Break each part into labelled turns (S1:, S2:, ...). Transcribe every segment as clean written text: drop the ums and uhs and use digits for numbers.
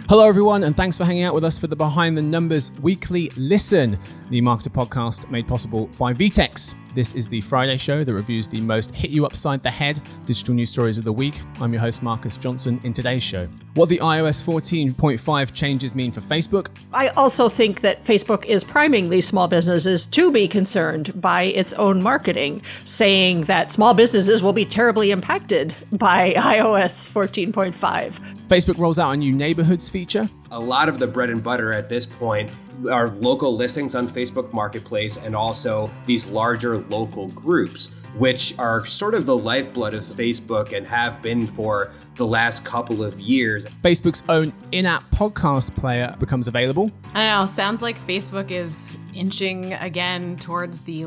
S1: Hello, everyone, and thanks for hanging out with us for the Behind the Numbers Weekly Listen, the marketer podcast made possible by VTEX. This is the Friday show that reviews the most hit you upside the head digital news stories of the week. I'm your host, Marcus Johnson. In today's show, what the iOS 14.5 changes mean for Facebook.
S2: I also think that Facebook is priming these small businesses to be concerned by its own marketing, saying that small businesses will be terribly impacted by iOS 14.5.
S1: Facebook rolls out a new neighborhoods feature.
S3: A lot of the bread and butter at this point are local listings on Facebook Marketplace and also these larger local groups, which are sort of the lifeblood of Facebook and have been for the last couple of years.
S1: Facebook's own in-app podcast player becomes available.
S4: I don't know, sounds like Facebook is inching again towards the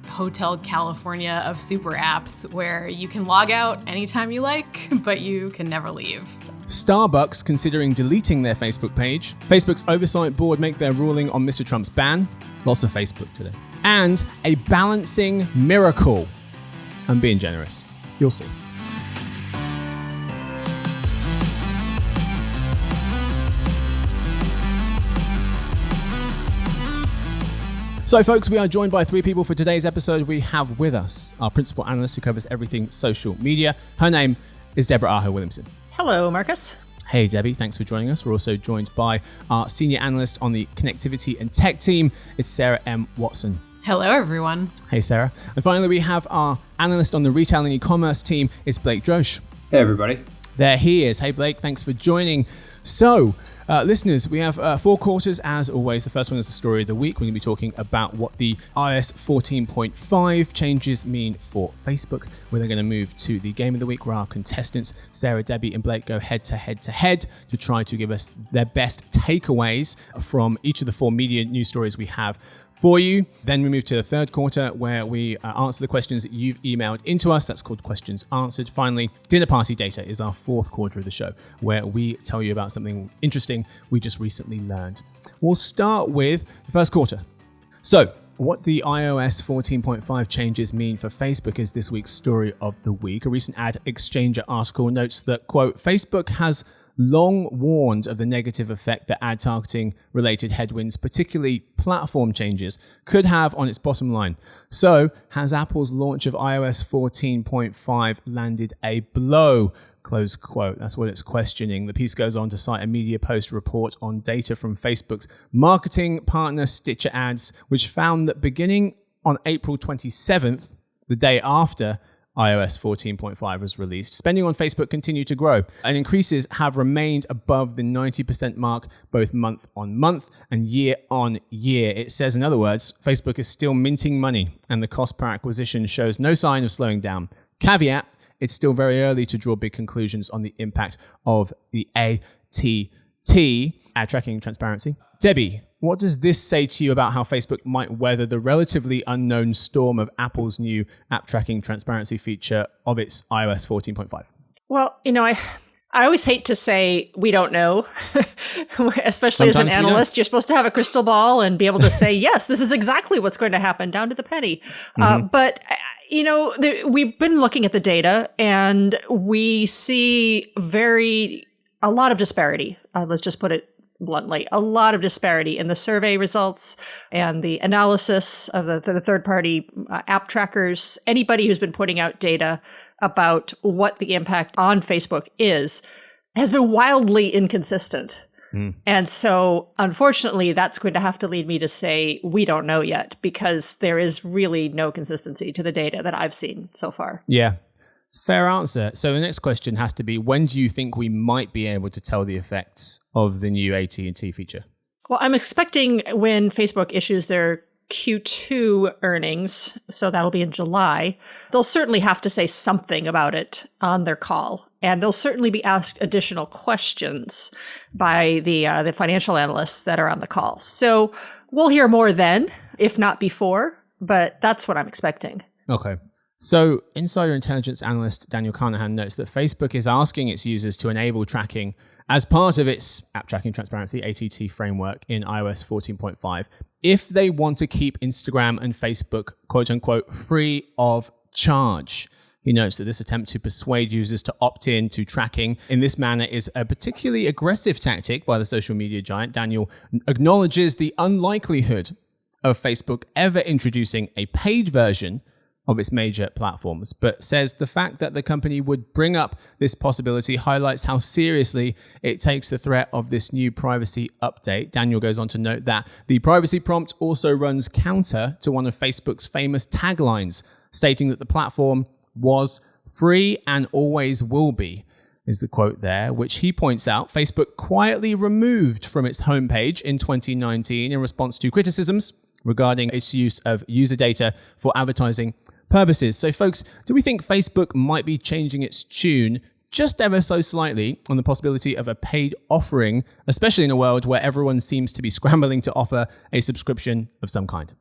S4: Hotel California of super apps where you can log out anytime you like, but you can never leave.
S1: Starbucks considering deleting their Facebook page. Facebook's oversight board make their ruling on Mr. Trump's ban. Lots of Facebook today. And a balancing miracle. I'm being generous. You'll see. So, folks, we are joined by three people for today's episode. We have with us our principal analyst who covers everything social media. Her name is Deborah Aho Williamson.
S2: Hello, Marcus.
S1: Hey, Debbie. Thanks for joining us. We're also joined by our senior analyst on the connectivity and tech team. It's Sarah M. Watson.
S4: Hello, everyone.
S1: Hey, Sarah. And finally, we have our analyst on the retail and e-commerce team. It's Blake Drosch.
S3: Hey, everybody.
S1: There he is. Hey, Blake. Thanks for joining. So, listeners, we have 4 quarters. As always, the first one is the story of the week. We're going to be talking about what the iOS 14.5 changes mean for Facebook. We're then going to move to the game of the week where our contestants, Sarah, Debbie, and Blake, go head to head to try to give us their best takeaways from each of the 4 media news stories we have for you. Then we move to the third quarter where we answer the questions that you've emailed into us. That's called Questions Answered. Finally, Dinner Party Data is our fourth quarter of the show where we tell you about something interesting we just recently learned. We'll start with the first quarter. So, what the iOS 14.5 changes mean for Facebook is this week's story of the week. A recent Ad Exchanger article notes that, quote, Facebook has long warned of the negative effect that ad targeting related headwinds, particularly platform changes, could have on its bottom line. So, has Apple's launch of iOS 14.5 landed a blow? Close quote. That's what it's questioning. The piece goes on to cite a Media Post report on data from Facebook's marketing partner Stitcher Ads, which found that beginning on April 27th, the day after iOS 14.5 was released, spending on Facebook continued to grow, and increases have remained above the 90% mark both month on month and year on year. It says, in other words, Facebook is still minting money and the cost per acquisition shows no sign of slowing down. Caveat, it's still very early to draw big conclusions on the impact of the ATT, ad tracking transparency. Debbie, what does this say to you about how Facebook might weather the relatively unknown storm of Apple's new app tracking transparency feature of its iOS 14.5?
S2: Well, I always hate to say we don't know, especially
S1: Sometimes
S2: as an analyst. You're supposed to have a crystal ball and be able to say, yes, this is exactly what's going to happen down to the penny. But we've been looking at the data and we see a lot of disparity. Let's just put it bluntly, a lot of disparity in the survey results and the analysis of the third-party app trackers. Anybody who's been putting out data about what the impact on Facebook is has been wildly inconsistent. And so, unfortunately, that's going to have to lead me to say we don't know yet because there is really no consistency to the data that I've seen so far.
S1: Yeah. It's a fair answer. So the next question has to be, when do you think we might be able to tell the effects of the new AT&T feature?
S2: Well, I'm expecting when Facebook issues their Q2 earnings, so that'll be in July, they'll certainly have to say something about it on their call. And they'll certainly be asked additional questions by the financial analysts that are on the call. So we'll hear more then, if not before, but that's what I'm expecting. Okay.
S1: So insider intelligence analyst Daniel Carnahan notes that Facebook is asking its users to enable tracking as part of its app tracking transparency, ATT framework in iOS 14.5, if they want to keep Instagram and Facebook, quote unquote, free of charge. He notes that this attempt to persuade users to opt in to tracking in this manner is a particularly aggressive tactic by the social media giant. Daniel acknowledges the unlikelihood of Facebook ever introducing a paid version of its major platforms, but says the fact that the company would bring up this possibility highlights how seriously it takes the threat of this new privacy update. Daniel goes on to note that the privacy prompt also runs counter to one of Facebook's famous taglines, stating that the platform was free and always will be, is the quote there, which he points out Facebook quietly removed from its homepage in 2019 in response to criticisms regarding its use of user data for advertising purposes. So folks, do we think Facebook might be changing its tune just ever so slightly on the possibility of a paid offering, especially in a world where everyone seems to be scrambling to offer a subscription of some kind?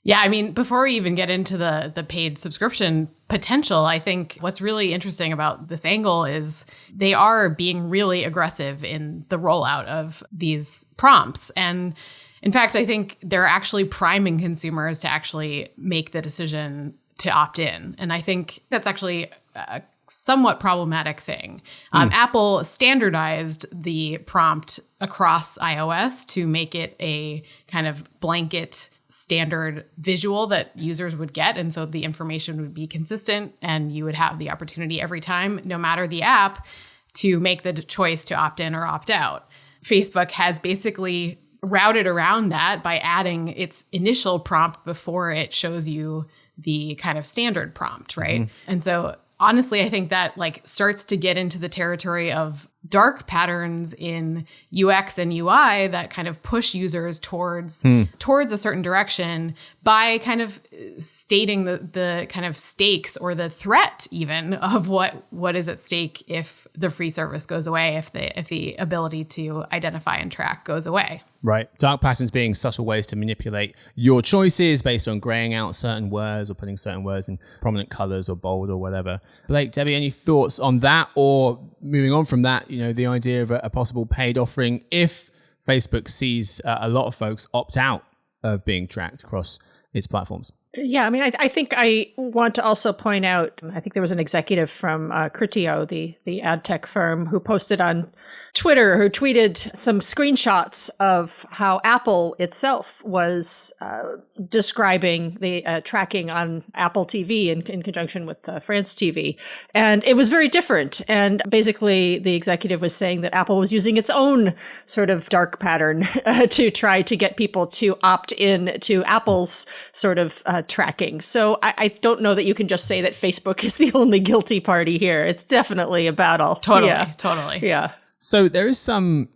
S4: Yeah, I mean, before we even get into the paid subscription potential, I think what's really interesting about this angle is they are being really aggressive in the rollout of these prompts. And in fact, I think they're actually priming consumers to actually make the decision to opt in. And I think that's actually a somewhat problematic thing. Apple standardized the prompt across iOS to make it a kind of blanket standard visual that users would get. And so the information would be consistent and you would have the opportunity every time, no matter the app, to make the choice to opt in or opt out. Facebook has basically routed around that by adding its initial prompt before it shows you the kind of standard prompt, right? Mm-hmm. And so honestly, I think that like starts to get into the territory of dark patterns in UX and UI that kind of push users towards a certain direction by kind of stating the kind of stakes or the threat even of what is at stake if the free service goes away, if the ability to identify and track goes away.
S1: Right. Dark patterns being subtle ways to manipulate your choices based on graying out certain words or putting certain words in prominent colors or bold or whatever. Blake, Debbie, any thoughts on that, or moving on from that, you know, the idea of a possible paid offering if Facebook sees a lot of folks opt out of being tracked across its platforms?
S2: Yeah, I mean, I think I want to also point out, I think there was an executive from Criteo, the ad tech firm, who posted on Twitter, who tweeted some screenshots of how Apple itself was describing the tracking on Apple TV in conjunction with France TV. And it was very different. And basically, the executive was saying that Apple was using its own sort of dark pattern to try to get people to opt in to Apple's sort of tracking. So I don't know that you can just say that Facebook is the only guilty party here. It's definitely a battle.
S4: Totally.
S2: Yeah.
S1: So there is some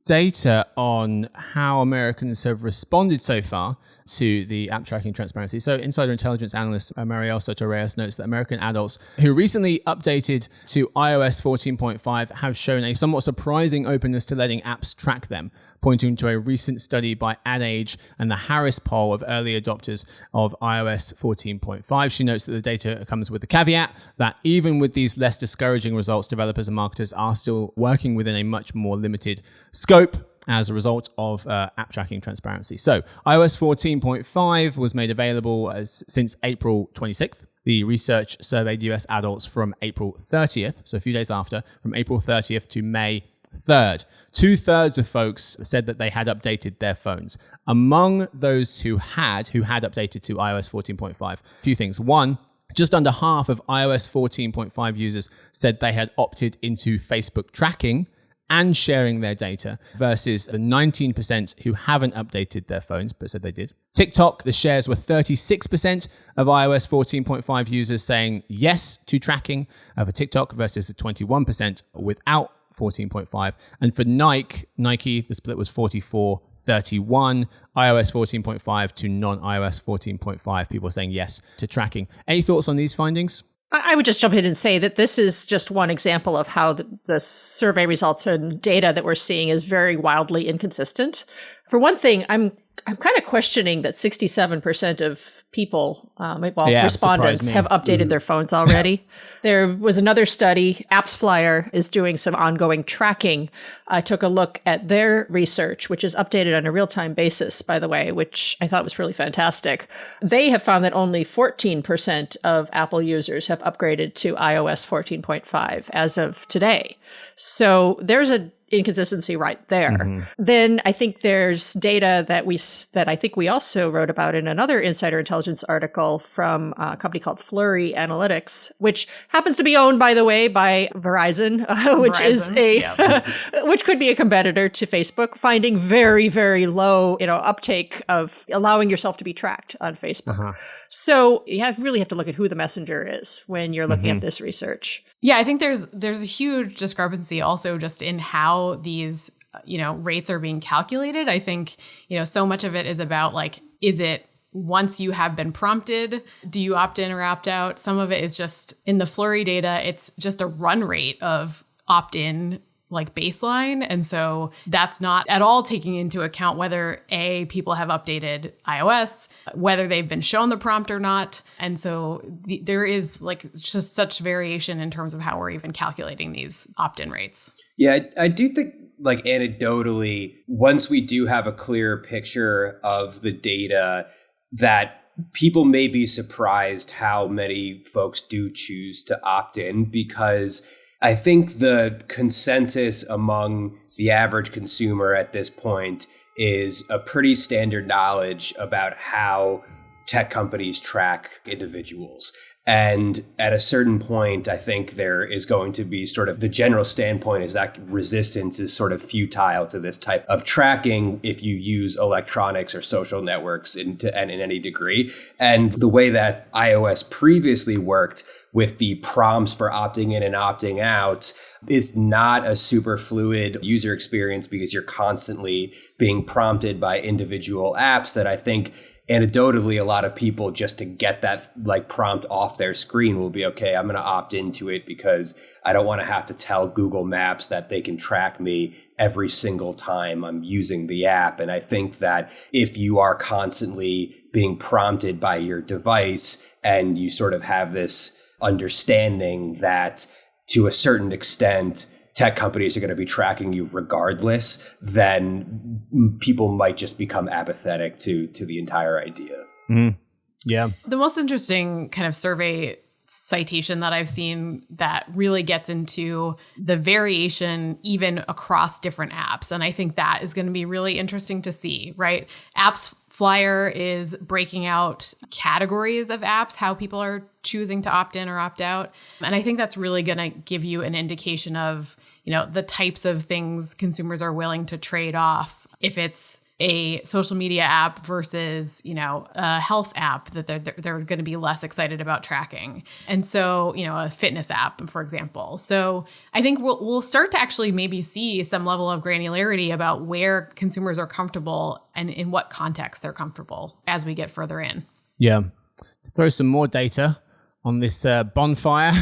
S1: data on how Americans have responded so far to the app tracking transparency. So insider intelligence analyst Mariel Soto-Reyes notes that American adults who recently updated to iOS 14.5 have shown a somewhat surprising openness to letting apps track them, pointing to a recent study by Ad Age and the Harris poll of early adopters of iOS 14.5. She notes that the data comes with the caveat that even with these less discouraging results, developers and marketers are still working within a much more limited scope as a result of app tracking transparency. So iOS 14.5 was made available since April 26th. The research surveyed US adults from April 30th, so a few days after, from April 30th to May 3rd. 2/3 of folks said that they had updated their phones. Among those who had updated to iOS 14.5, a few things. One, just under half of iOS 14.5 users said they had opted into Facebook tracking and sharing their data, versus the 19% who haven't updated their phones but said they did. TikTok, the shares were 36% of iOS 14.5 users saying yes to tracking for TikTok versus the 21% without 14.5. And for Nike, the split was 44-31, iOS 14.5 to non-iOS 14.5, people saying yes to tracking. Any thoughts on these findings?
S2: I would just jump in and say that this is just one example of how the survey results and data that we're seeing is very wildly inconsistent. For one thing, I'm I'm kind of questioning that 67% of people,
S1: Yeah,
S2: respondents, have updated their phones already. There was another study, Apps Flyer is doing some ongoing tracking. I took a look at their research, which is updated on a real-time basis, by the way, which I thought was really fantastic. They have found that only 14% of Apple users have upgraded to iOS 14.5 as of today. So there's a inconsistency right there. Then I think there's data that I think we also wrote about in another Insider Intelligence article from a company called Flurry Analytics, which happens to be owned, by the way, by Verizon, which is which could be a competitor to Facebook, finding very, very low, uptake of allowing yourself to be tracked on Facebook. So you really have to look at who the messenger is when you're looking at this research.
S4: Yeah, I think there's a huge discrepancy also just in how these, rates are being calculated. I think, so much of it is about is it once you have been prompted, do you opt in or opt out? Some of it is just in the Flurry data, it's just a run rate of opt-in baseline. And so that's not at all taking into account whether people have updated iOS, whether they've been shown the prompt or not. And so there is just such variation in terms of how we're even calculating these opt-in rates.
S3: Yeah, I do think anecdotally, once we do have a clearer picture of the data, that people may be surprised how many folks do choose to opt in, because I think the consensus among the average consumer at this point is a pretty standard knowledge about how tech companies track individuals. And at a certain point, I think there is going to be sort of the general standpoint is that resistance is sort of futile to this type of tracking if you use electronics or social networks in any degree. And the way that iOS previously worked with the prompts for opting in and opting out is not a super fluid user experience, because you're constantly being prompted by individual apps that I think anecdotally, a lot of people, just to get that prompt off their screen, will be, okay, I'm going to opt into it because I don't want to have to tell Google Maps that they can track me every single time I'm using the app. And I think that if you are constantly being prompted by your device and you sort of have this understanding that to a certain extent, tech companies are going to be tracking you regardless, then people might just become apathetic to the entire idea.
S1: Yeah.
S4: The most interesting kind of survey citation that I've seen that really gets into the variation even across different apps. And I think that is going to be really interesting to see, right? Apps Flyer is breaking out categories of apps, how people are choosing to opt in or opt out. And I think that's really going to give you an indication of, the types of things consumers are willing to trade off. If it's a social media app versus, a health app that they're going to be less excited about tracking. And so, a fitness app, for example. So I think we'll start to actually maybe see some level of granularity about where consumers are comfortable and in what context they're comfortable as we get further in.
S1: Yeah. Throw some more data on this bonfire.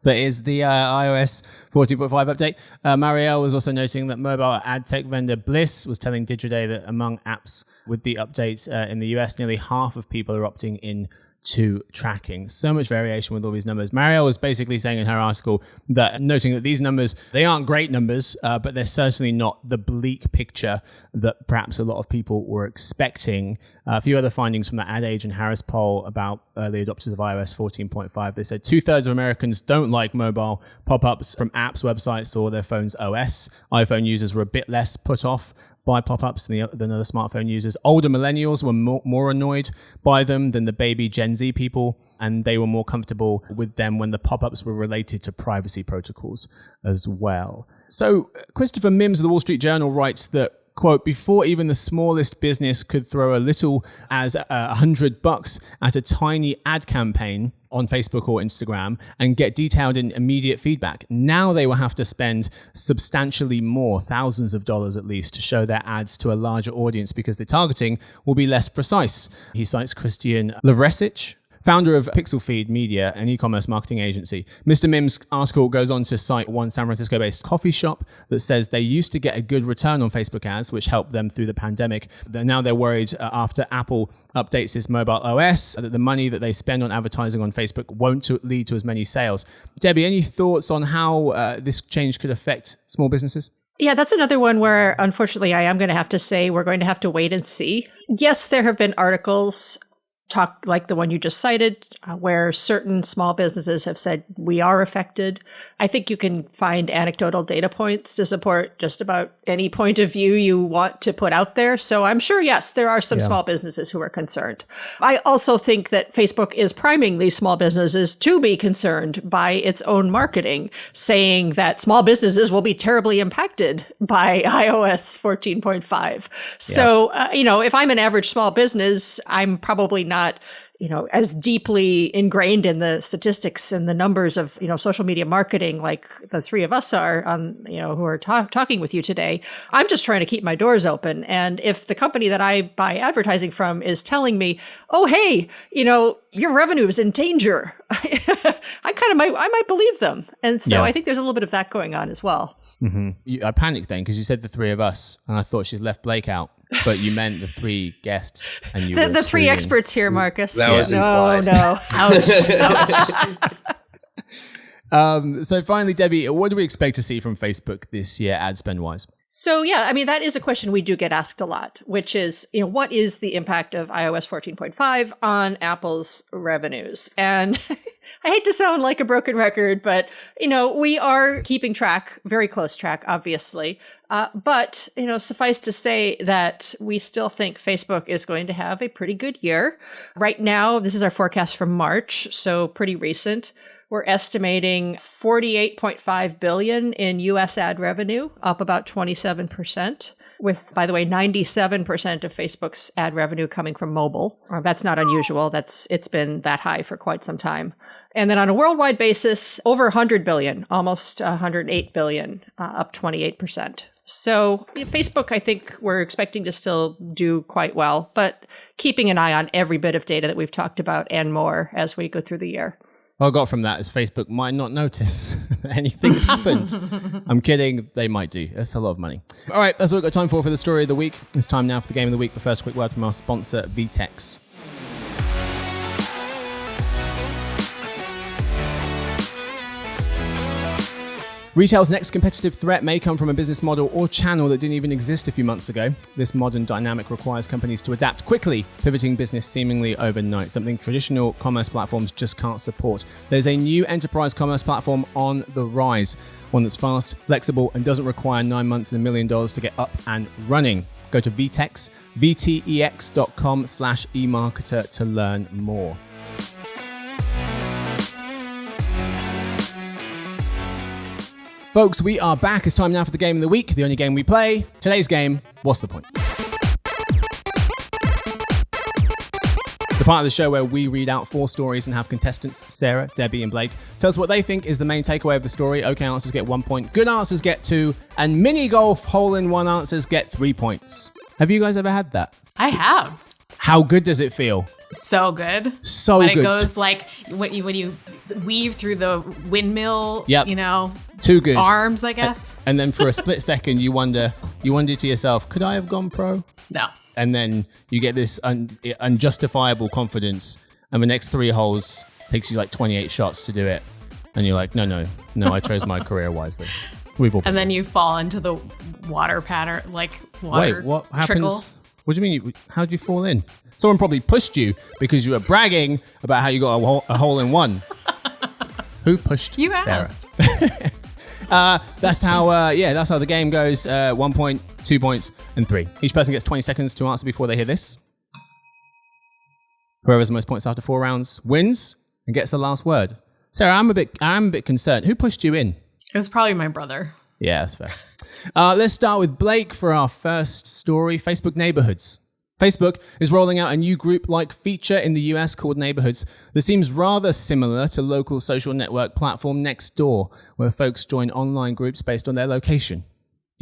S1: That is the iOS 14.5 update. Marielle was also noting that mobile ad tech vendor Bliss was telling Digiday that among apps with the updates in the US, nearly half of people are opting in to tracking. So much variation with all these numbers. Marielle was basically saying in her article that, noting that these numbers, they aren't great numbers, but they're certainly not the bleak picture that perhaps a lot of people were expecting. A few other findings from the Ad Age and Harris poll about early adopters of iOS 14.5. They said 2/3 of Americans don't like mobile pop-ups from apps, websites, or their phone's OS. iPhone users were a bit less put off by pop-ups than other smartphone users. Older millennials were more annoyed by them than the baby Gen Z people, and they were more comfortable with them when the pop-ups were related to privacy protocols as well. So Christopher Mims of the Wall Street Journal writes that, quote, before even the smallest business could throw a little as $100 at a tiny ad campaign on Facebook or Instagram and get detailed and immediate feedback, now they will have to spend substantially more, thousands of dollars at least, to show their ads to a larger audience because the targeting will be less precise. He cites Christian Lavresic founder of Pixel Feed Media, an e-commerce marketing agency. Mr. Mim's article goes on to cite one San Francisco-based coffee shop that says they used to get a good return on Facebook ads, which helped them through the pandemic. Now they're worried after Apple updates its mobile OS that the money that they spend on advertising on Facebook won't lead to as many sales. Debbie, any thoughts on how this change could affect small businesses?
S2: Yeah, that's another one where, unfortunately, I am going to have to say we're going to have to wait and see. Yes, there have been articles talk like the one you just cited, where certain small businesses have said we are affected. I think you can find anecdotal data points to support just about any point of view you want to put out there. So I'm sure, yes, there are some small businesses who are concerned. I also think that Facebook is priming these small businesses to be concerned by its own marketing, saying that small businesses will be terribly impacted by iOS 14.5. So, if I'm an average small business, I'm probably not, as deeply ingrained in the statistics and the numbers of, social media marketing like the three of us are on, who are talking with you today. I'm just trying to keep my doors open. And if the company that I buy advertising from is telling me, oh, hey, your revenue is in danger, I might believe them. And so I think there's a little bit of that going on as well.
S1: Mm-hmm. I panicked then because you said the three of us, and I thought she's left Blake out, but you meant the three guests, and you
S2: the three experts here, Marcus.
S3: That was implied.
S2: No, ouch.
S1: So finally, Debbie, what do we expect to see from Facebook this year, ad spend wise?
S2: So that is a question we do get asked a lot, which is, what is the impact of iOS 14.5 on Apple's revenues? And I hate to sound like a broken record, but, we are keeping track, very close track, obviously. But, suffice to say that we still think Facebook is going to have a pretty good year. Right now, this is our forecast from March, so pretty recent. We're estimating $48.5 billion in U.S. ad revenue, up about 27%, with, by the way, 97% of Facebook's ad revenue coming from mobile. That's not unusual. It's been that high for quite some time. And then on a worldwide basis, over 100 billion, almost 108 billion, up 28%. So Facebook, I think we're expecting to still do quite well, but keeping an eye on every bit of data that we've talked about and more as we go through the year.
S1: What I got from that is Facebook might not notice anything's happened. I'm kidding. They might do. That's a lot of money. All right. That's all we've got time for the story of the week. It's time now for the game of the week. But first, a quick word from our sponsor, VTEX. Retail's next competitive threat may come from a business model or channel that didn't even exist a few months ago. This modern dynamic requires companies to adapt quickly, pivoting business seemingly overnight, something traditional commerce platforms just can't support. There's a new enterprise commerce platform on the rise, one that's fast, flexible, and doesn't require 9 months and $1 million to get up and running. Go to VTEX, vtex.com/emarketer to learn more. Folks, we are back. It's time now for the game of the week, the only game we play. Today's game, What's the Point? The part of the show where we read out 4 stories and have contestants, Sarah, Debbie, and Blake, tell us what they think is the main takeaway of the story. Okay answers get 1 point, good answers get 2, and mini golf hole-in-one answers get 3 points. Have you guys ever had that?
S4: I have.
S1: How good does it feel?
S4: So good.
S1: So
S4: when
S1: good.
S4: When it goes like, when you weave through the windmill,
S1: Too good.
S4: Arms, I guess.
S1: And then for a split second, you wonder to yourself, could I have gone pro?
S4: No.
S1: And then you get this unjustifiable confidence, and the next 3 holes takes you like 28 shots to do it. And you're like, no, I chose my career wisely.
S4: And then you fall into the water pattern, like water.
S1: Wait, what happens?
S4: Trickle.
S1: What do you mean? How'd you fall in? Someone probably pushed you because you were bragging about how you got a hole in one. Who pushed
S4: you?
S1: Sarah?
S4: Asked.
S1: That's how the game goes. 1 point, 2 points, and 3. Each person gets 20 seconds to answer before they hear this. Whoever has the most points after 4 rounds wins and gets the last word. Sarah, I'm a bit concerned. Who pushed you in?
S4: It was probably my brother.
S1: Yeah, that's fair. Let's start with Blake for our first story, Facebook Neighborhoods. Facebook is rolling out a new group-like feature in the US called Neighborhoods that seems rather similar to local social network platform Nextdoor, where folks join online groups based on their location.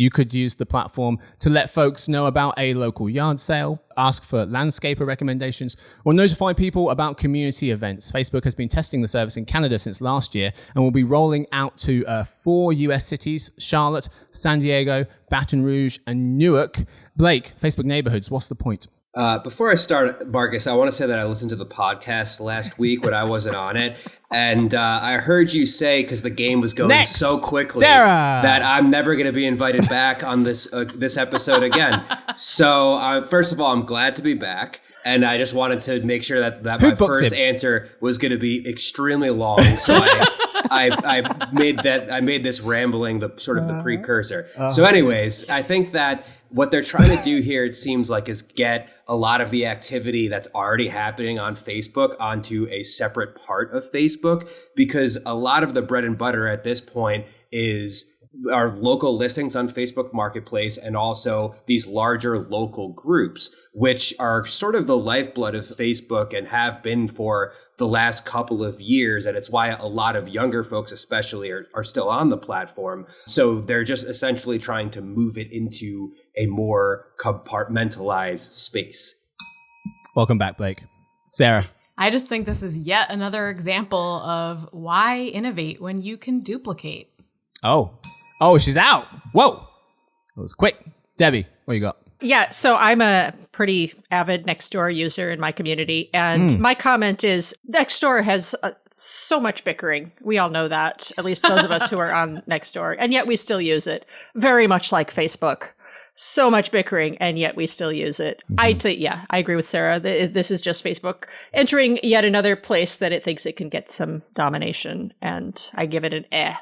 S1: You could use the platform to let folks know about a local yard sale, ask for landscaper recommendations, or notify people about community events. Facebook has been testing the service in Canada since last year and will be rolling out to 4 US cities: Charlotte, San Diego, Baton Rouge, and Newark. Blake, Facebook neighborhoods, what's the point?
S3: Before I start, Marcus, I want to say that I listened to the podcast last week when I wasn't on it. And I heard you say, because the game was going so quickly,
S1: Sarah,
S3: that I'm never going to be invited back on this episode again. So first of all, I'm glad to be back. And I just wanted to make sure that my first answer was going to be extremely long. So I made this rambling the sort of the precursor. So anyways, I think that what they're trying to do here, it seems like, is get a lot of the activity that's already happening on Facebook onto a separate part of Facebook, because a lot of the bread and butter at this point is our local listings on Facebook Marketplace and also these larger local groups, which are sort of the lifeblood of Facebook and have been for the last couple of years. And it's why a lot of younger folks especially are still on the platform. So they're just essentially trying to move it into a more compartmentalized space.
S1: Welcome back, Blake. Sarah.
S4: I just think this is yet another example of why innovate when you can duplicate.
S1: Oh, she's out. Whoa. That was quick. Debbie, what you got?
S2: Yeah, so I'm a pretty avid Nextdoor user in my community. And my comment is Nextdoor has so much bickering. We all know that, at least those of us who are on Nextdoor. And yet we still use it. Very much like Facebook. So much bickering, and yet we still use it. I agree with Sarah. This is just Facebook entering yet another place that it thinks it can get some domination. And I give it an eh.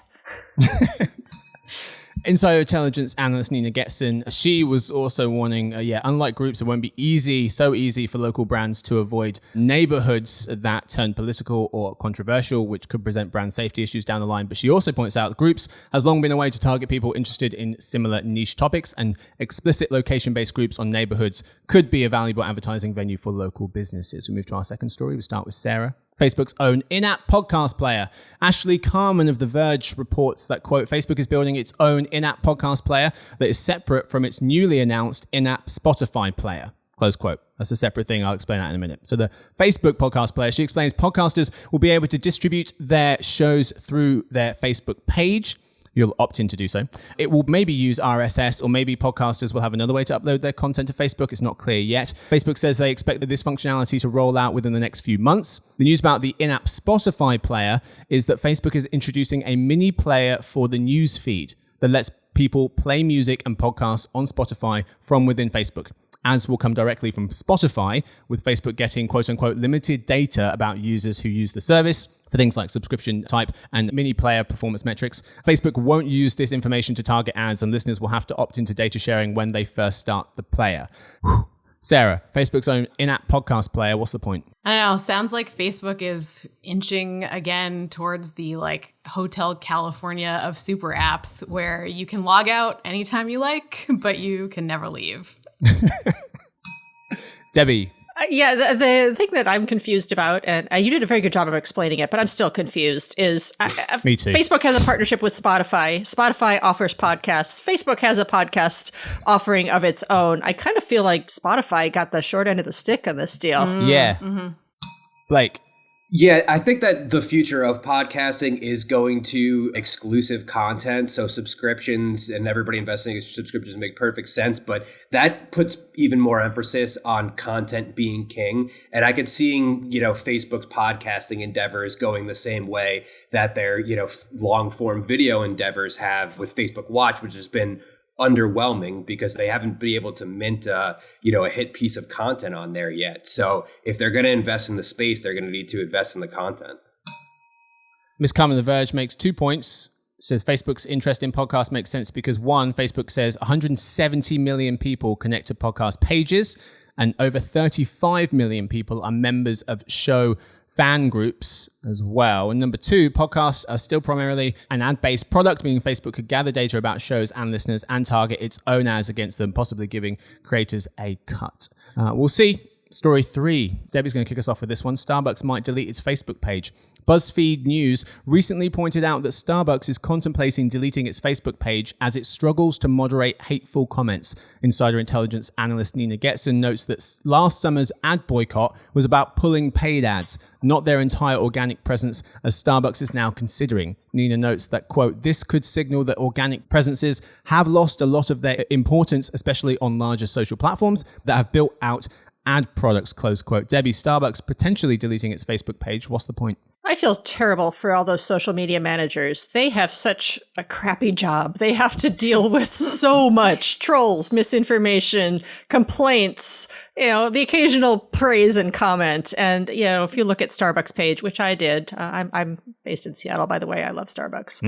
S1: Insider Intelligence analyst Nina Getson, she was also warning, unlike groups, it won't be so easy for local brands to avoid neighborhoods that turn political or controversial, which could present brand safety issues down the line. But she also points out groups has long been a way to target people interested in similar niche topics, and explicit location-based groups on neighborhoods could be a valuable advertising venue for local businesses. We move to our second story. We start with Sarah. Facebook's own in-app podcast player. Ashley Carman of The Verge reports that, quote, Facebook is building its own in-app podcast player that is separate from its newly announced in-app Spotify player, close quote. That's a separate thing. I'll explain that in a minute. So the Facebook podcast player, she explains podcasters will be able to distribute their shows through their Facebook page. You'll opt in to do so. It will maybe use RSS, or maybe podcasters will have another way to upload their content to Facebook. It's not clear yet. Facebook says they expect this functionality to roll out within the next few months. The news about the in-app Spotify player is that Facebook is introducing a mini player for the news feed that lets people play music and podcasts on Spotify from within Facebook. Ads will come directly from Spotify, with Facebook getting quote-unquote limited data about users who use the service for things like subscription type and mini player performance metrics. Facebook won't use this information to target ads, and listeners will have to opt into data sharing when they first start the player. Sarah, Facebook's own in-app podcast player, what's the point?
S4: I don't know. Sounds like Facebook is inching again towards the Hotel California of super apps, where you can log out anytime you like, but you can never leave.
S1: Debbie.
S2: The thing that I'm confused about, and you did a very good job of explaining it, but I'm still confused, is
S1: Me too.
S2: Facebook has a partnership with Spotify. Spotify offers podcasts. Facebook has a podcast offering of its own. I kind of feel like Spotify got the short end of the stick on this deal.
S1: Yeah.
S2: Mm-hmm.
S1: Blake.
S3: Yeah, I think that the future of podcasting is going to exclusive content. So subscriptions and everybody investing in subscriptions make perfect sense. But that puts even more emphasis on content being king. And I could seeing, Facebook's podcasting endeavors going the same way that their, long form video endeavors have with Facebook Watch, which has been underwhelming because they haven't been able to mint a hit piece of content on there yet. So if they're going to invest in the space, they're going to need to invest in the content.
S1: Miss Carmen of The Verge makes 2 points. Says Facebook's interest in podcasts makes sense because, one, Facebook says 170 million people connect to podcast pages, and over 35 million people are members of show fan groups as well. And number two, podcasts are still primarily an ad-based product, meaning Facebook could gather data about shows and listeners and target its own ads against them, possibly giving creators a cut. We'll see Story 3. Debbie's going to kick us off with this one. Starbucks might delete its Facebook page. BuzzFeed News recently pointed out that Starbucks is contemplating deleting its Facebook page as it struggles to moderate hateful comments. Insider intelligence analyst Nina Getson notes that last summer's ad boycott was about pulling paid ads, not their entire organic presence, as Starbucks is now considering. Nina notes that, quote, this could signal that organic presences have lost a lot of their importance, especially on larger social platforms that have built out ad products, close quote. Debbie, Starbucks potentially deleting its Facebook page. What's the point?
S2: I feel terrible for all those social media managers. They have such a crappy job. They have to deal with so much trolls, misinformation, complaints, the occasional praise and comment. And, if you look at Starbucks page, which I did, I'm based in Seattle, by the way. I love Starbucks.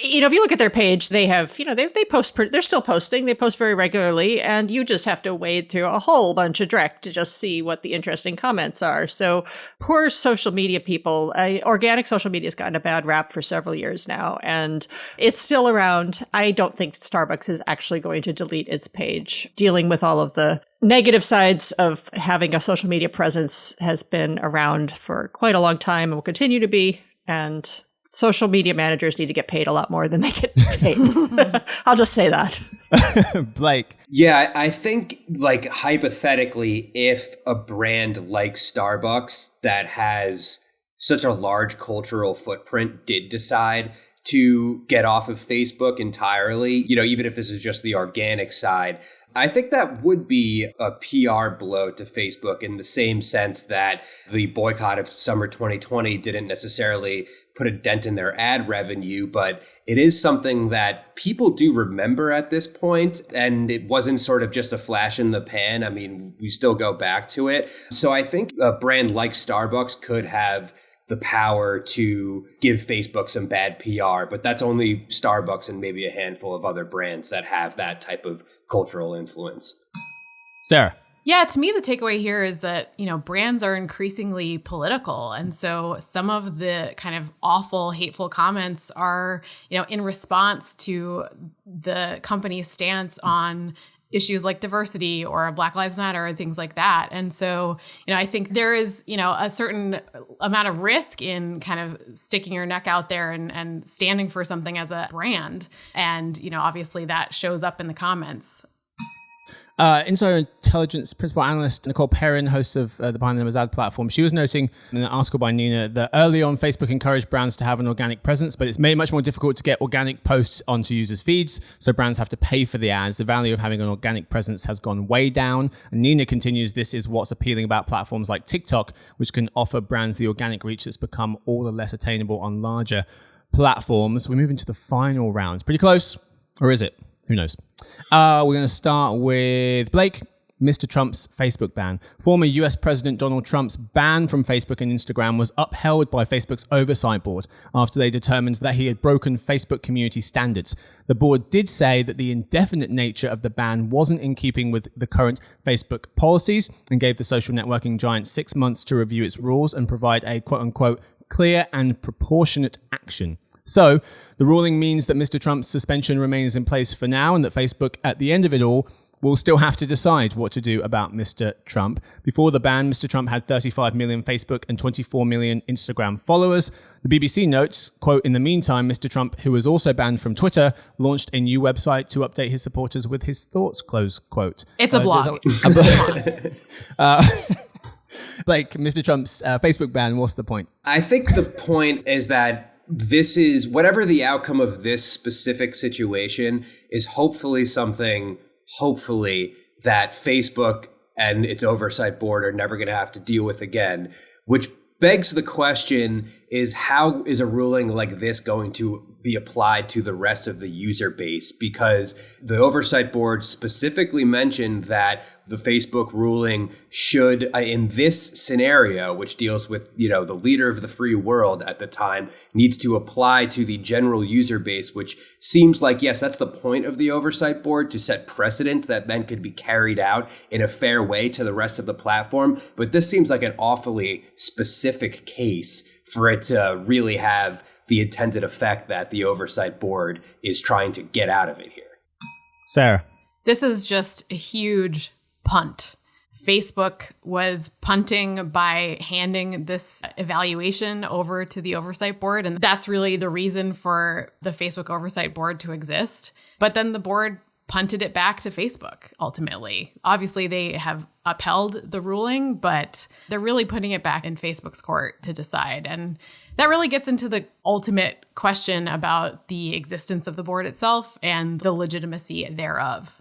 S2: If you look at their page, they have, they post, they're still posting. They post very regularly. And you just have to wade through a whole bunch of dreck to just see what the interesting comments are. So poor social media people. Organic social media has gotten a bad rap for several years now, and it's still around. I don't think Starbucks is actually going to delete its page. Dealing with all of the negative sides of having a social media presence has been around for quite a long time and will continue to be, and social media managers need to get paid a lot more than they get paid. I'll just say that.
S1: Blake.
S3: Yeah, I think, hypothetically, if a brand like Starbucks that has such a large cultural footprint did decide to get off of Facebook entirely, even if this is just the organic side, I think that would be a PR blow to Facebook in the same sense that the boycott of summer 2020 didn't necessarily put a dent in their ad revenue, but it is something that people do remember at this point, and it wasn't sort of just a flash in the pan. I mean, we still go back to it. So I think a brand like Starbucks could have the power to give Facebook some bad PR, but that's only Starbucks and maybe a handful of other brands that have that type of cultural influence.
S1: Sarah.
S4: Yeah, to me, the takeaway here is that, brands are increasingly political. And so some of the kind of awful, hateful comments are, in response to the company's stance on issues like diversity or Black Lives Matter or things like that. And so, I think there is, a certain amount of risk in kind of sticking your neck out there and standing for something as a brand. And, obviously that shows up in the comments.
S1: Insider Intelligence Principal Analyst Nicole Perrin, host of the Behind the Numbers ad platform, she was noting in an article by Nina that early on Facebook encouraged brands to have an organic presence, but it's made much more difficult to get organic posts onto users' feeds, so brands have to pay for the ads. The value of having an organic presence has gone way down. And Nina continues, this is what's appealing about platforms like TikTok, which can offer brands the organic reach that's become all the less attainable on larger platforms. We move into the final round. Pretty close, or is it? Who knows? We're going to start with Blake. Mr. Trump's Facebook ban. Former US President Donald Trump's ban from Facebook and Instagram was upheld by Facebook's oversight board after they determined that he had broken Facebook community standards. The board did say that the indefinite nature of the ban wasn't in keeping with the current Facebook policies and gave the social networking giant 6 months to review its rules and provide a quote-unquote clear and proportionate action. So, the ruling means that Mr. Trump's suspension remains in place for now and that Facebook, at the end of it all, will still have to decide what to do about Mr. Trump. Before the ban, Mr. Trump had 35 million Facebook and 24 million Instagram followers. The BBC notes, quote, in the meantime, Mr. Trump, who was also banned from Twitter, launched a new website to update his supporters with his thoughts, close quote.
S4: It's a blog.
S1: Blake, Mr. Trump's Facebook ban, what's the point?
S3: I think the point is that this is, whatever the outcome of this specific situation is, hopefully something, that Facebook and its oversight board are never going to have to deal with again, which begs the question is, how is a ruling like this going to be applied to the rest of the user base? Because the oversight board specifically mentioned that the Facebook ruling should, in this scenario, which deals with, the leader of the free world at the time, needs to apply to the general user base, which seems like, yes, that's the point of the oversight board, to set precedents that then could be carried out in a fair way to the rest of the platform. But this seems like an awfully specific case for it to really have the intended effect that the oversight board is trying to get out of it here.
S1: Sarah.
S4: This is just a huge punt. Facebook was punting by handing this evaluation over to the oversight board. And that's really the reason for the Facebook oversight board to exist. But then the board punted it back to Facebook, ultimately. Obviously, they have upheld the ruling, but they're really putting it back in Facebook's court to decide. And that really gets into the ultimate question about the existence of the board itself and the legitimacy thereof.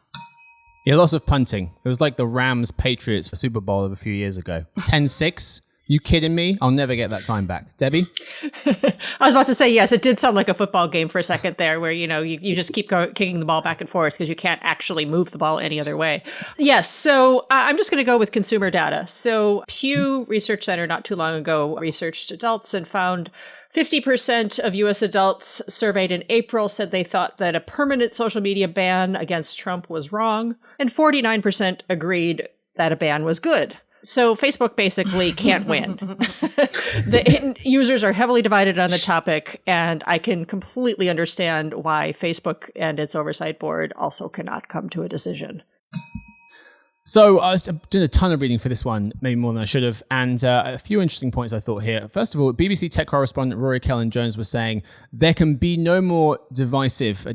S1: Yeah, lots of punting. It was like the Rams Patriots for Super Bowl of a few years ago. 10-6. You kidding me? I'll never get that time back. Debbie?
S2: I was about to say, yes, it did sound like a football game for a second there where, you just keep kicking the ball back and forth because you can't actually move the ball any other way. Yes, so I'm just going to go with consumer data. So Pew Research Center not too long ago researched adults and found 50% of U.S. adults surveyed in April said they thought that a permanent social media ban against Trump was wrong, and 49% agreed that a ban was good. So Facebook basically can't win. The users are heavily divided on the topic, and I can completely understand why Facebook and its oversight board also cannot come to a decision.
S1: So I was doing a ton of reading for this one, maybe more than I should have, and a few interesting points I thought here. First of all, BBC tech correspondent Rory Cellan-Jones was saying there can be no more divisive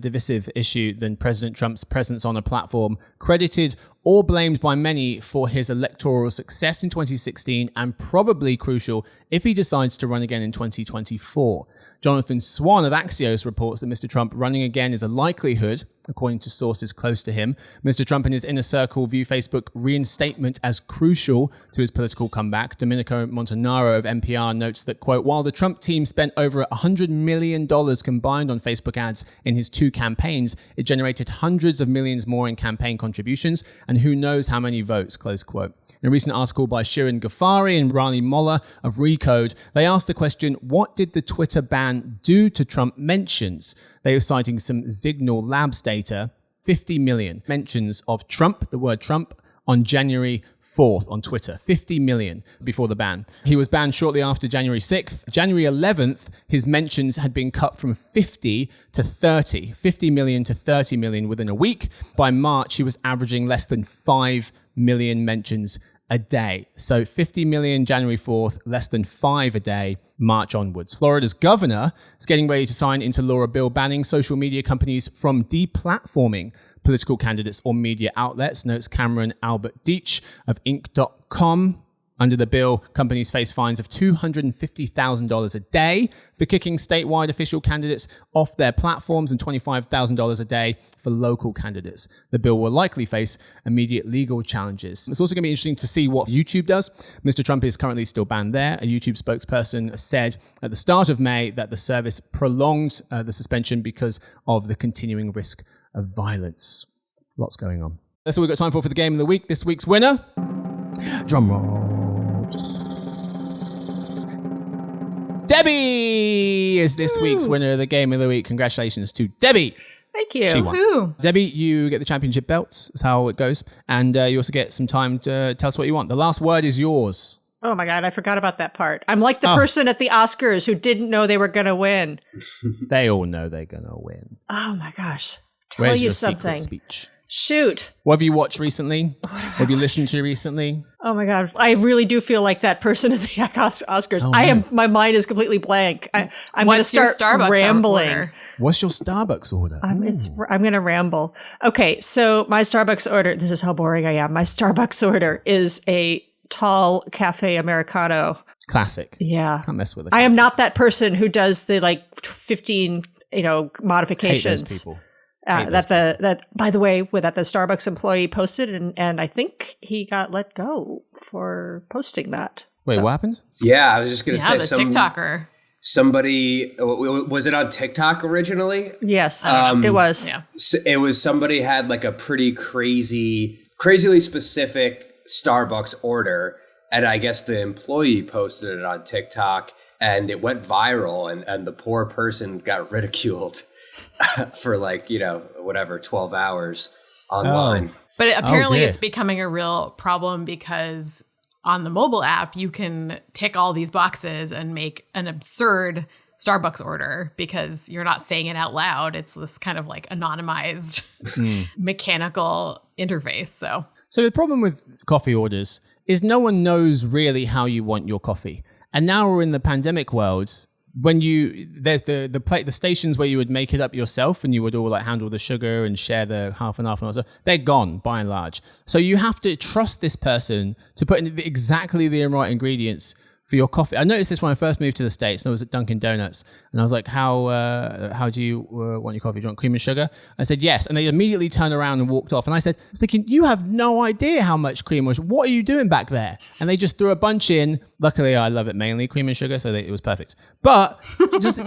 S1: issue than President Trump's presence on a platform credited or blamed by many for his electoral success in 2016 and probably crucial if he decides to run again in 2024. Jonathan Swan of Axios reports that Mr. Trump running again is a likelihood, according to sources close to him. Mr. Trump and his inner circle view Facebook reinstatement as crucial to his political comeback. Domenico Montanaro of NPR notes that, quote, while the Trump team spent over $100 million combined on Facebook ads in his two campaigns, it generated hundreds of millions more in campaign contributions, and who knows how many votes, close quote. In a recent article by Shirin Ghaffari and Rani Molla of Recode, they asked the question, what did the Twitter ban do to Trump mentions? They were citing some Signal Labs data, 50 million mentions of Trump, the word Trump, on January 4th on Twitter, 50 million before the ban. He was banned shortly after January 6th. January 11th, his mentions had been cut from 50 to 30, 50 million to 30 million within a week. By March, he was averaging less than 5 million mentions a day. So 50 million January 4th, less than 5 a day, March onwards. Florida's governor is getting ready to sign into law a bill banning social media companies from deplatforming political candidates or media outlets, notes Cameron Albert Deach of Inc.com. Under the bill, companies face fines of $250,000 a day for kicking statewide official candidates off their platforms and $25,000 a day for local candidates. The bill will likely face immediate legal challenges. It's also going to be interesting to see what YouTube does. Mr. Trump is currently still banned there. A YouTube spokesperson said at the start of May that the service prolonged the suspension because of the continuing risk of violence. Lots going on. That's all we've got time for the Game of the Week. This week's winner, drum roll. Debbie is this week's winner of the Game of the Week. Congratulations to Debbie.
S2: Thank you.
S1: She won.
S4: Woo.
S1: Debbie, you get the championship belts. That's how it goes. And you also get some time to tell us what you want. The last word is yours.
S2: Oh my God, I forgot about that part. I'm like the person at the Oscars who didn't know they were going to win.
S1: They all know they're going to win.
S2: Oh my gosh. Tell
S1: Where's
S2: you
S1: your
S2: something.
S1: secret speech?
S2: Shoot.
S1: What have you watched recently? What have you listened to recently?
S2: Oh my God. I really do feel like that person at the Oscars.
S1: Oh,
S2: my mind is completely blank. I'm going to
S4: What's your
S2: start
S4: Starbucks
S2: rambling.
S4: order?
S1: What's your Starbucks order?
S2: I'm going to ramble. Okay. So my Starbucks order, this is how boring I am. My Starbucks order is a tall cafe Americano.
S1: Classic.
S2: Yeah.
S1: Can't mess with it.
S2: I am not that person who does the 15, modifications.
S1: Hate those people.
S2: That by the way, that the Starbucks employee posted, and I think he got let go for posting that.
S1: Wait, what happened?
S3: Yeah, I was just going to say
S4: the TikToker.
S3: Somebody, was it on TikTok originally?
S2: Yes, it was.
S4: Yeah.
S3: It was somebody had like a pretty crazily specific Starbucks order, and I guess the employee posted it on TikTok, and it went viral, and the poor person got ridiculed for 12 hours online.
S1: Oh.
S4: But apparently
S1: dear.
S4: it's becoming a real problem because on the mobile app, you can tick all these boxes and make an absurd Starbucks order because you're not saying it out loud. It's this kind of anonymized mechanical interface.
S1: So the problem with coffee orders is no one knows really how you want your coffee. And now we're in the pandemic world. When there's the stations where you would make it up yourself and you would all like handle the sugar and share the half and half and all that, they're gone by and large. So you have to trust this person to put in exactly the right ingredients for your coffee. I noticed this when I first moved to the States, and I was at Dunkin' Donuts, and I was like, how do you want your coffee? Do you want cream and sugar? I said, yes. And they immediately turned around and walked off. And I said, I was thinking, you have no idea how much cream was. What are you doing back there? And they just threw a bunch in. Luckily, I love it mainly cream and sugar, so it was perfect. But is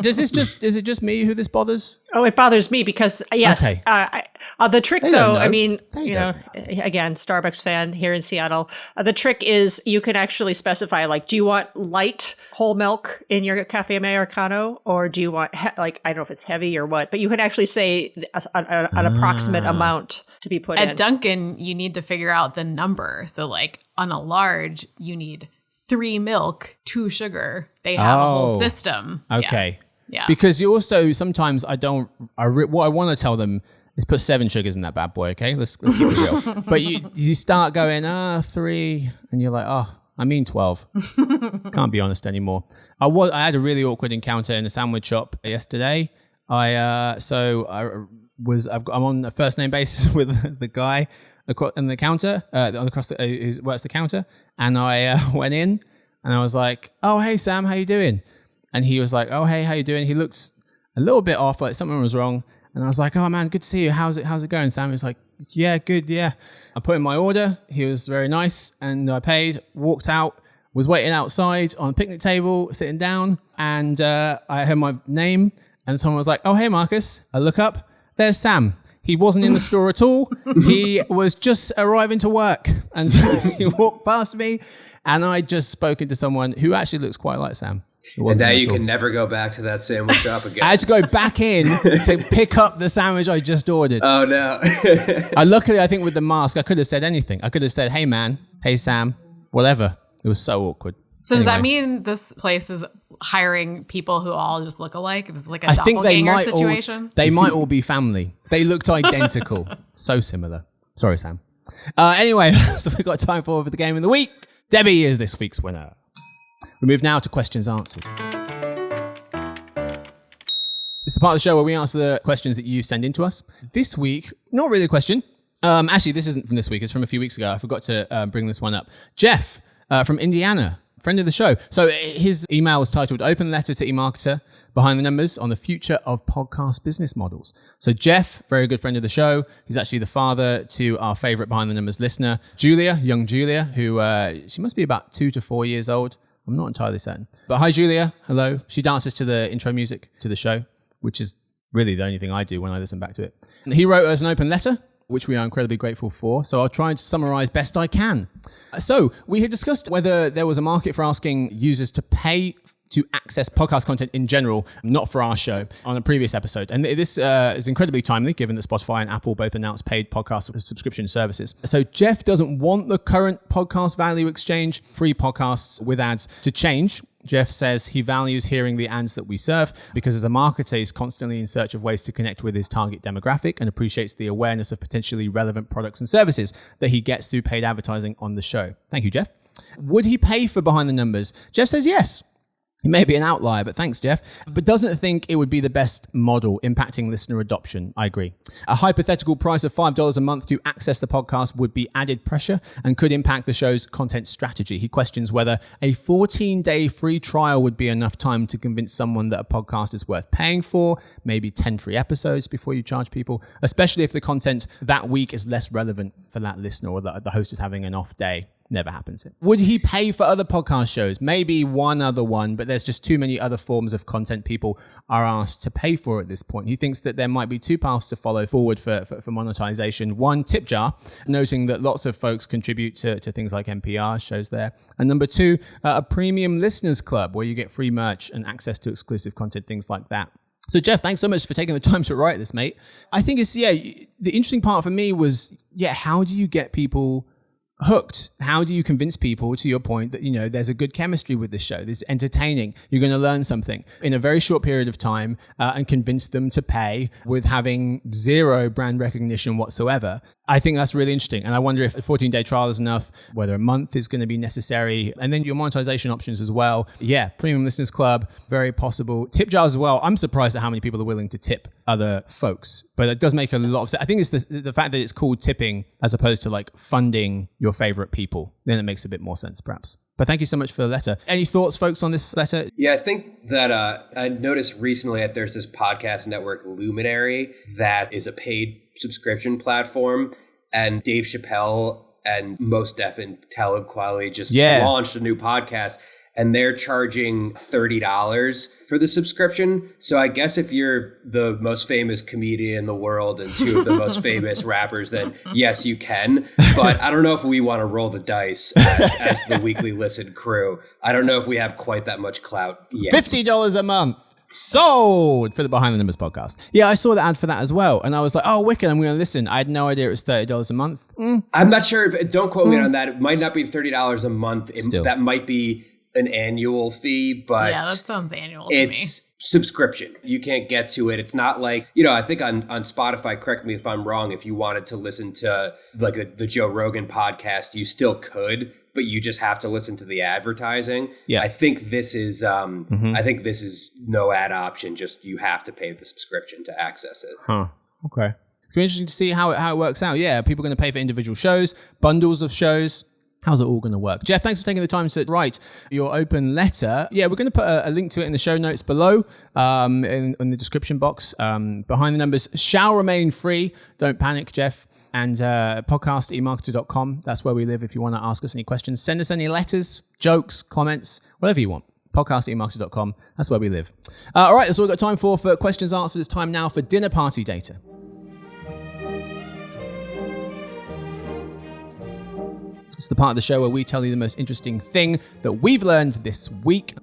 S1: it just me who this bothers?
S2: Oh, it bothers me because, yes.
S1: Okay.
S2: The trick, though, I mean, again, Starbucks fan here in Seattle. The trick is you can actually specify, like, do you want light whole milk in your cafe Americano, or do you want I don't know if it's heavy or what, but you can actually say an approximate amount to be put in.
S4: At Dunkin', you need to figure out the number. So like on a large, you need 3 milk, 2 sugar. They have a whole system.
S1: Okay.
S4: Yeah.
S1: Because you also sometimes what I want to tell them is put 7 sugars in that bad boy. Okay, let's keep it real. But you start going 3, and you're like, oh, I mean 12. Can't be honest anymore. I had a really awkward encounter in a sandwich shop yesterday. I'm on a first name basis with the guy on the counter, who works the counter, and I went in and I was like, "Oh, hey Sam, how you doing?" And he was like, "Oh, hey, how you doing?" He looks a little bit off, like something was wrong. And I was like, "Oh man, good to see you. How's it going, Sam?" He was like, "Yeah, good, yeah." I put in my order. He was very nice, and I paid, walked out, was waiting outside on a picnic table, sitting down, and I heard my name, and someone was like, "Oh, hey, Marcus." I look up, there's Sam. He wasn't in the store at all. He was just arriving to work. And so he walked past me, and I just spoken to someone who actually looks quite like Sam.
S3: And now you can never go back to that sandwich shop again.
S1: I had to go back in to pick up the sandwich I just ordered.
S3: Oh, no.
S1: Luckily, I think with the mask, I could have said anything. I could have said, "Hey, man. Hey, Sam." Whatever. It was so awkward.
S4: So does that mean this place is hiring people who all just look alike? This is like a doppelganger situation?
S1: They might all be family. They looked identical. So similar. Sorry, Sam. Anyway, so we've got time for the game of the week. Debbie is this week's winner. We move now to questions answered. It's the part of the show where we answer the questions that you send in to us. This week, not really a question. Actually, this isn't from this week. It's from a few weeks ago. I forgot to bring this one up. Jeff from Indiana, friend of the show. So his email was titled "Open Letter to eMarketer Behind the Numbers on the Future of Podcast Business Models." So Jeff, very good friend of the show. He's actually the father to our favorite Behind the Numbers listener, Julia, young Julia, who she must be about 2 to 4 years old. I'm not entirely certain. But hi, Julia. Hello. She dances to the intro music to the show, which is really the only thing I do when I listen back to it. And he wrote us an open letter, which we are incredibly grateful for. So I'll try and summarize best I can. So we had discussed whether there was a market for asking users to pay to access podcast content in general, not for our show, on a previous episode. And this is incredibly timely, given that Spotify and Apple both announced paid podcast subscription services. So Jeff doesn't want the current podcast value exchange, free podcasts with ads, to change. Jeff says he values hearing the ads that we serve because as a marketer, he's constantly in search of ways to connect with his target demographic and appreciates the awareness of potentially relevant products and services that he gets through paid advertising on the show. Thank you, Jeff. Would he pay for Behind the Numbers? Jeff says yes. He may be an outlier, but thanks, Jeff. But doesn't think it would be the best model impacting listener adoption. I agree. A hypothetical price of $5 a month to access the podcast would be added pressure and could impact the show's content strategy. He questions whether a 14-day free trial would be enough time to convince someone that a podcast is worth paying for, maybe 10 free episodes before you charge people, especially if the content that week is less relevant for that listener or the host is having an off day. Never happens. Would he pay for other podcast shows? Maybe one other one, but there's just too many other forms of content people are asked to pay for at this point. He thinks that there might be 2 paths to follow forward for monetization. 1, tip jar, noting that lots of folks contribute to things like NPR shows there. And number 2, a premium listeners club where you get free merch and access to exclusive content, things like that. So Jeff, thanks so much for taking the time to write this, mate. I think the interesting part for me was, how do you get people hooked? How do you convince people, to your point, that, there's a good chemistry with this show, this is entertaining, you're going to learn something in a very short period of time and convince them to pay with having 0 brand recognition whatsoever? I think that's really interesting. And I wonder if a 14-day trial is enough, whether a month is going to be necessary. And then your monetization options as well. Yeah, Premium Listeners Club, very possible. Tip jars as well. I'm surprised at how many people are willing to tip other folks. But it does make a lot of sense. I think it's the fact that it's called tipping as opposed to like funding your favorite people. Then it makes a bit more sense, perhaps. But thank you so much for the letter. Any thoughts, folks, on this letter?
S3: Yeah, I think that I noticed recently that there's this podcast network, Luminary, that is a paid subscription platform. And Dave Chappelle and Mos Def and Talib Kweli just launched a new podcast. And they're charging $30 for the subscription. So I guess if you're the most famous comedian in the world and two of the most famous rappers, then yes, you can. But I don't know if we want to roll the dice as the Weekly Listen crew. I don't know if we have quite that much clout yet.
S1: $50 a month. Sold for the Behind the Numbers podcast. Yeah, I saw the ad for that as well. And I was like, oh, wicked, I'm going to listen. I had no idea it was $30 a month.
S3: I'm not sure. Don't quote me on that. It might not be $30 a month. That might be an annual fee, but
S4: yeah, that sounds annual to
S3: it's subscription. You can't get to it. It's not like, I think on Spotify, correct me if I'm wrong, if you wanted to listen to like the Joe Rogan podcast, you still could, but you just have to listen to the advertising. Yeah. I think this is no ad option, just you have to pay the subscription to access it.
S1: Huh. Okay. It's going to be interesting to see how it works out. Yeah, people are going to pay for individual shows, bundles of shows. How's it all going to work? Jeff, thanks for taking the time to write your open letter. Yeah, we're going to put a link to it in the show notes below, in the description box. Behind the Numbers shall remain free. Don't panic, Jeff. And podcast.emarketer.com. That's where we live. If you want to ask us any questions, send us any letters, jokes, comments, whatever you want. Podcast.emarketer.com. That's where we live. All right, that's all we've got time for questions answered. It's time now for dinner party data. It's the part of the show where we tell you the most interesting thing that we've learned this week.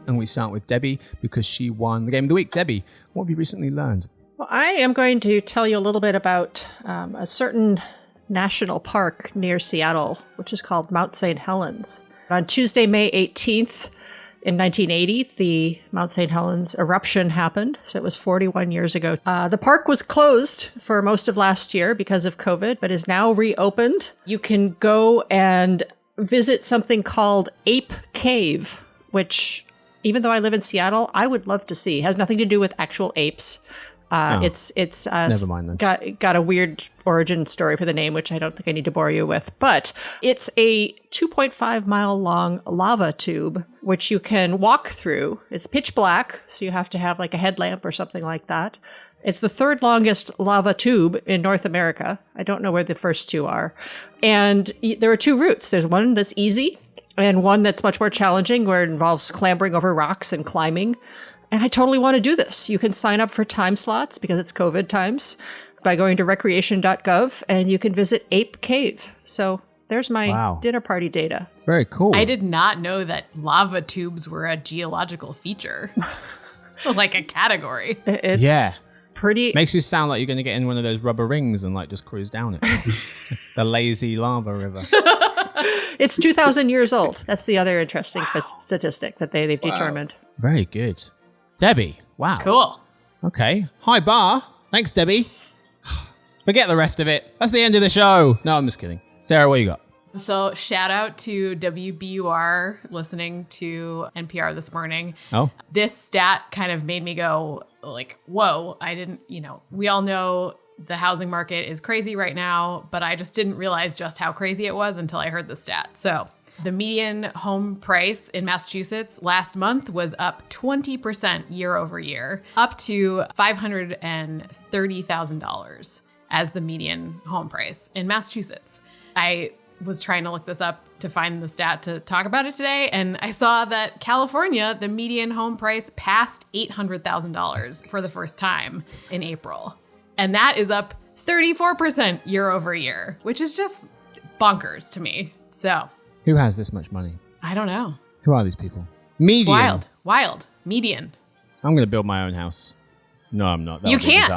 S1: And we start with Debbie because she won the Game of the Week. Debbie, what have you recently learned?
S2: Well, I am going to tell you a little bit about a certain national park near Seattle, which is called Mount St. Helens. On Tuesday, May 18th, in 1980, the Mount St. Helens eruption happened, so it was 41 years ago. The park was closed for most of last year because of COVID, but is now reopened. You can go and visit something called Ape Cave, which, even though I live in Seattle, I would love to see. It has nothing to do with actual apes. It's
S1: never mind then.
S2: Got a weird origin story for the name, which I don't think I need to bore you with. But it's a 2.5 mile long lava tube, which you can walk through. It's pitch black, so you have to have like a headlamp or something like that. It's the third longest lava tube in North America. I don't know where the first two are. And there are two routes. There's one that's easy and one that's much more challenging, where it involves clambering over rocks and climbing. And I totally want to do this. You can sign up for time slots because it's COVID times by going to recreation.gov, and you can visit Ape Cave. So there's my dinner party data.
S1: Very cool.
S4: I did not know that lava tubes were a geological feature, like a category.
S2: It's pretty.
S1: Makes you sound like you're going to get in one of those rubber rings and like just cruise down it. The lazy lava river.
S2: It's 2,000 years old. That's the other interesting statistic that they've determined.
S1: Very good. Debbie, wow.
S4: Cool.
S1: Okay. High bar. Thanks, Debbie. Forget the rest of it. That's the end of the show. No, I'm just kidding. Sarah, what you got?
S4: So shout out to WBUR listening to NPR this morning.
S1: Oh.
S4: This stat kind of made me go like, whoa, I didn't, we all know the housing market is crazy right now, but I just didn't realize just how crazy it was until I heard the stat. So the median home price in Massachusetts last month was up 20% year over year, up to $530,000 as the median home price in Massachusetts. I was trying to look this up to find the stat to talk about it today, and I saw that California, the median home price passed $800,000 for the first time in April. And that is up 34% year over year, which is just bonkers to me. So
S1: who has this much money?
S4: I don't know.
S1: Who are these people? Median.
S4: Wild. Median.
S1: I'm going to build my own house. No, I'm not.
S4: You can't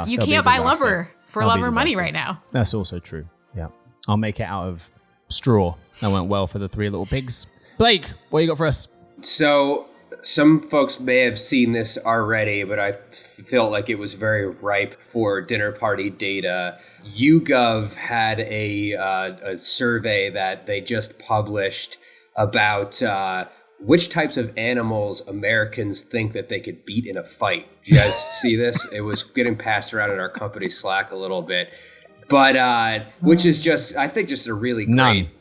S4: buy lumber for lumber money right now.
S1: That's also true. Yeah. I'll make it out of straw. That went well for the three little pigs. Blake, what you got for us?
S3: So Some folks may have seen this already, but I felt like it was very ripe for dinner party data. YouGov had a survey that they just published about which types of animals Americans think that they could beat in a fight. Did you guys see this? It was getting passed around in our company Slack a little bit. But which is just, I think, just a really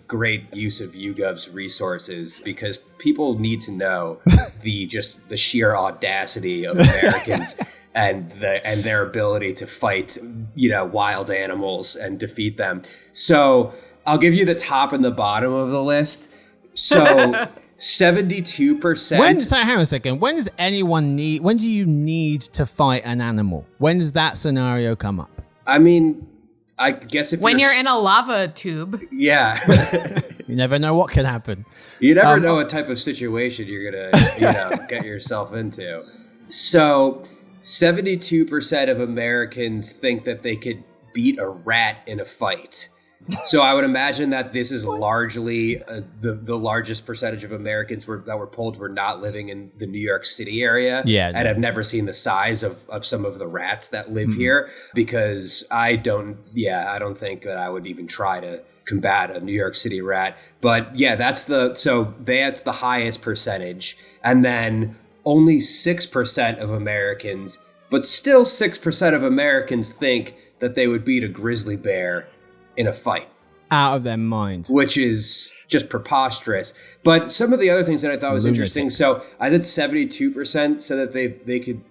S3: great use of YouGov's resources, because people need to know the sheer audacity of Americans and their ability to fight, wild animals and defeat them. So I'll give you the top and the bottom of the list. So 72%.
S1: Hang on a second. When do you need to fight an animal? When does that scenario come up?
S3: I mean, I guess
S4: when you're in a lava tube.
S3: Yeah.
S1: You never know what can happen.
S3: You never know what type of situation you're going to get yourself into. So 72% of Americans think that they could beat a rat in a fight. So I would imagine that this is largely the largest percentage of Americans that were polled were not living in the New York City area, and have never seen the size of some of the rats that live here, because I don't think that I would even try to combat a New York City rat. But yeah, that's the highest percentage. And then only 6% of Americans, but still 6% of Americans think that they would beat a grizzly bear in a fight.
S1: Out of their mind.
S3: Which is just preposterous. But some of the other things that I thought was interesting. So I said 72% said that they could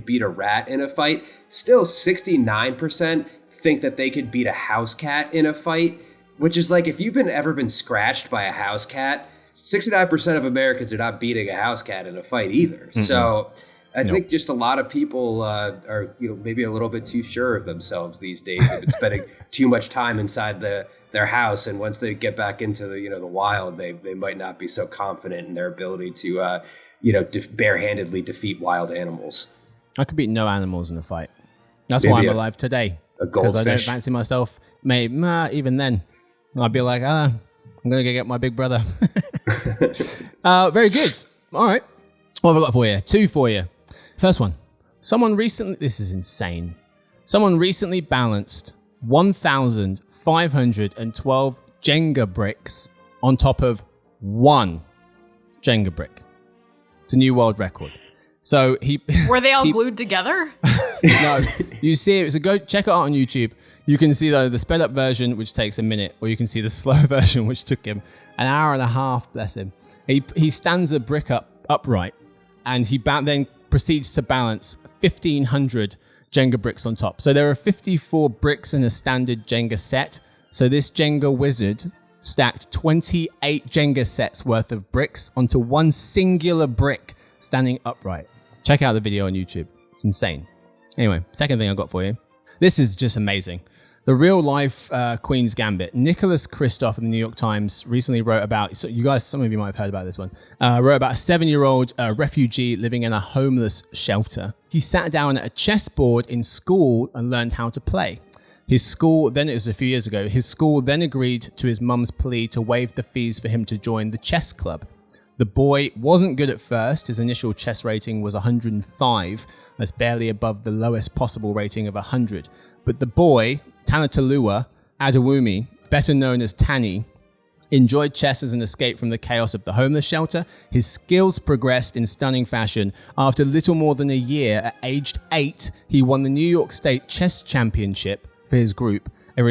S3: beat a rat in a fight. Still 69% think that they could beat a house cat in a fight, which is like, if you've ever been scratched by a house cat, 69% of Americans are not beating a house cat in a fight either. Mm-hmm. So I think just a lot of people are, maybe a little bit too sure of themselves these days. They've been spending too much time inside their house, and once they get back into the wild, they might not be so confident in their ability to barehandedly defeat wild animals.
S1: I could beat no animals in a fight. That's why I'm alive today. Because I don't fancy myself. Even then, I'd be like, I'm gonna go get my big brother. Very good. All right, what have I got for you? 2 for you. First one, this is insane. Someone recently balanced 1,512 Jenga bricks on top of one Jenga brick. It's a new world record. So
S4: were they all glued together?
S1: No, you see it. So go check it out on YouTube. You can see the sped up version, which takes a minute, or you can see the slow version, which took him an hour and a half. Bless him. He stands a brick upright, and he then proceeds to balance 1,500 Jenga bricks on top. So there are 54 bricks in a standard Jenga set. So this Jenga wizard stacked 28 Jenga sets worth of bricks onto one singular brick standing upright. Check out the video on YouTube. It's insane. Anyway, second thing I got for you. This is just amazing. The real life Queen's Gambit. Nicholas Kristof in the New York Times recently wrote about, so you guys, some of you might have heard about this one, wrote about a 7-year-old refugee living in a homeless shelter. He sat down at a chessboard in school and learned how to play. His school, then it was a few years ago, his school then agreed to his mum's plea to waive the fees for him to join the chess club. The boy wasn't good at first. His initial chess rating was 105. That's barely above the lowest possible rating of 100. But the boy, Tanatalua Adewumi, better known as Tani, enjoyed chess as an escape from the chaos of the homeless shelter. His skills progressed in stunning fashion. After little more than a year, at aged 8, he won the New York State Chess Championship for his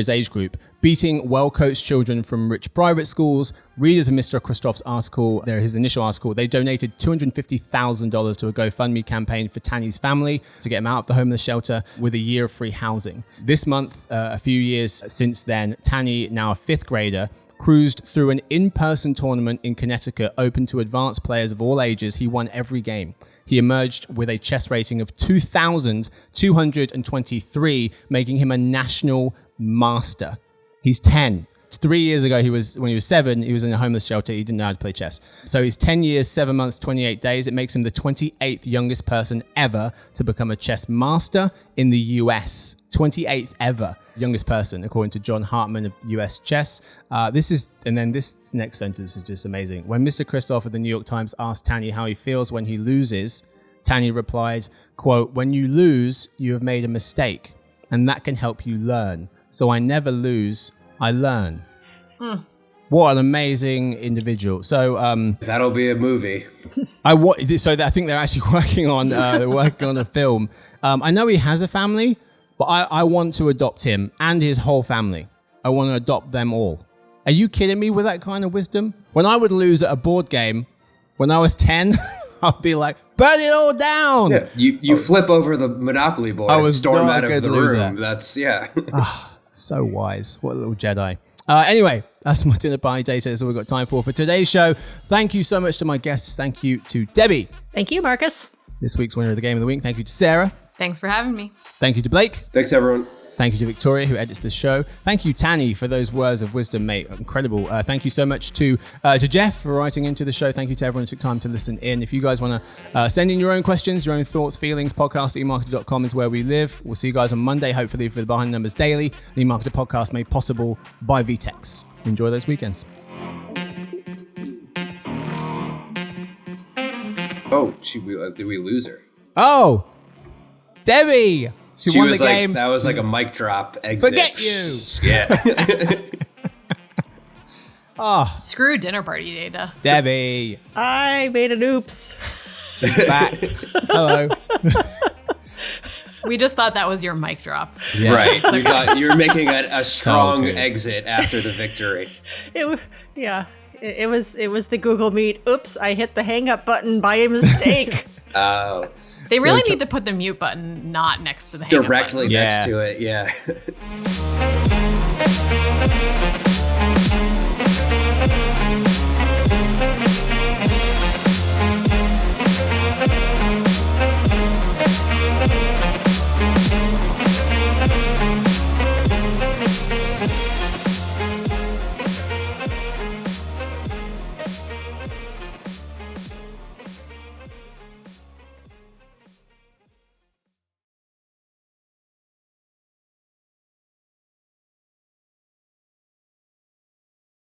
S1: age group, beating well-coached children from rich private schools. Readers of Mr. Kristof's article, his initial article, they donated $250,000 to a GoFundMe campaign for Tani's family to get him out of the homeless shelter with a year of free housing. This month, a few years since then, Tani, now a 5th grader, cruised through an in-person tournament in Connecticut open to advanced players of all ages. He won every game. He emerged with a chess rating of 2,223, making him a national master. He's 10. 3 years ago, when he was 7, he was in a homeless shelter. He didn't know how to play chess. So he's 10 years, 7 months, 28 days. It makes him the 28th youngest person ever to become a chess master in the US. 28th ever youngest person, according to John Hartman of US Chess. This next sentence is just amazing. When Mr. Christoph of the New York Times asked Tanny how he feels when he loses, Tanny replied, quote, "When you lose, you have made a mistake, and that can help you learn. So I never lose, I learn." What an amazing individual. So
S3: that'll be a movie.
S1: I think they're actually working on a film. I know he has a family, but I want to adopt him and his whole family. I want to adopt them all. Are you kidding me with that kind of wisdom? When I would lose at a board game when I was 10, I'd be like, burn it all down.
S3: Yeah, you flip over the Monopoly board and storm out of the room. That's, yeah.
S1: So wise. What a little Jedi. Anyway, that's my dinner party data. That's all we've got time for today's show. Thank you so much to my guests. Thank you to Debbie.
S2: Thank you, Marcus.
S1: This week's winner of the Game of the Week. Thank you to Sarah.
S4: Thanks for having me.
S1: Thank you to Blake.
S3: Thanks, everyone.
S1: Thank you to Victoria, who edits the show. Thank you, Tanny, for those words of wisdom, mate. Incredible. Thank you so much to Jeff for writing into the show. Thank you to everyone who took time to listen in. If you guys want to send in your own questions, your own thoughts, feelings, podcast@emarketer.com is where we live. We'll see you guys on Monday, hopefully, for the Behind the Numbers Daily, the eMarketer podcast made possible by VTEX. Enjoy those weekends.
S3: Oh, did we lose her?
S1: Oh, Debbie! She won the game.
S3: That was like a mic drop exit.
S1: Forget you!
S3: Yeah.
S4: Screw dinner party data.
S1: Debbie!
S2: I made an oops.
S1: She's back. Hello.
S4: We just thought that was your mic drop.
S1: Yeah.
S3: Right. You thought you were making a strong
S1: good.
S3: exit after the victory.
S2: It was the Google Meet. Oops, I hit the hang up button by mistake.
S3: Oh.
S4: They really need to put the mute button not next to the hang up button.
S3: Directly next to it, yeah.